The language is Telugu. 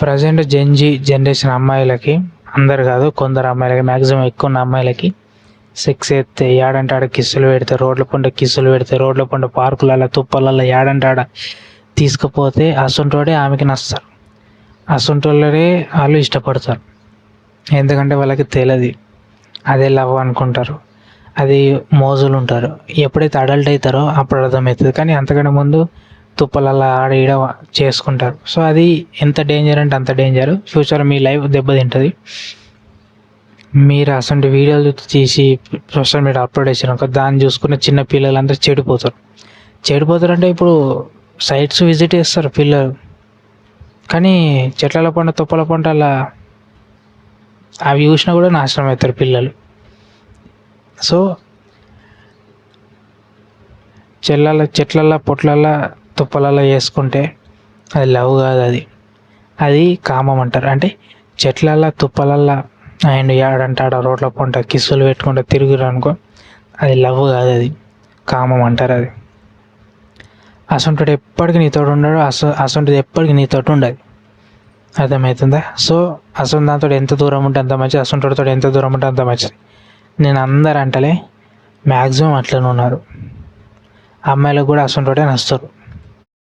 ప్రజెంట్ జనరేషన్ అమ్మాయిలకి, అందరు కాదు కొందరు అమ్మాయిలకి, మ్యాక్సిమం ఎక్కువ ఉన్న అమ్మాయిలకి సెక్స్ ఎత్తే ఏడంటే ఆడ కిస్సులు పెడితే, రోడ్ల పంట కిస్సులు పెడితే, రోడ్ల పంట పార్కులలో తుప్పలలో ఏడంటే ఆడ తీసుకుపోతే అసొంటోడే ఆమెకి నస్తారు, అసొంటోళ్ళనే వాళ్ళు ఇష్టపడతారు. ఎందుకంటే వాళ్ళకి తెలియదు, అదే లవ్ అనుకుంటారు, అది మోజులు ఉంటారు. ఎప్పుడైతే అడల్ట్ అవుతారో అప్పుడు అర్థమవుతుంది. కానీ అంతకంటే ముందు తుప్పలల్లా ఆడ ఈడ చేసుకుంటారు. సో అది ఎంత డేంజర్ అంటే అంత డేంజర్. ఫ్యూచర్ మీ లైఫ్ దెబ్బతింటుంది. మీరు అసలు వీడియోలు తీసి సోషల్ మీడియా అప్లోడ్ చేసినాక దాన్ని చూసుకున్న చిన్న పిల్లలందరూ చెడిపోతారు అంటే ఇప్పుడు సైట్స్ విజిట్ చేస్తారు పిల్లలు, కానీ చెట్ల పంట తుప్పల పంట అలా అవి చూసినా కూడా నాశనం అవుతారు పిల్లలు. సో చెట్లల్లో పొట్లల్లో తుప్పలలో వేసుకుంటే అది లవ్ కాదు, అది కామం అంటారు. అంటే చెట్లల్లో తుప్పలల్లో అండ్ ఏడంటాడ రోడ్ల పంట కిస్సులు పెట్టుకుంటే తిరుగురు అనుకో, అది లవ్ కాదు, అది కామం అంటారు. అది అసొంటుడు ఎప్పటికీ నీతోటి ఉండడు, అసొంటిది ఎప్పటికీ నీతోటి ఉండదు. అర్థమవుతుందా? సో అసొంటి దాంతో ఎంత దూరం ఉంటే అంత మంచిది, అసొంటితో ఎంత దూరం ఉంటే అంత మంచిది. నేను అందరు అంటలే, మ్యాక్సిమం అట్లనే ఉన్నారు. అమ్మాయిలకు కూడా అసొంటోడే నస్తారు.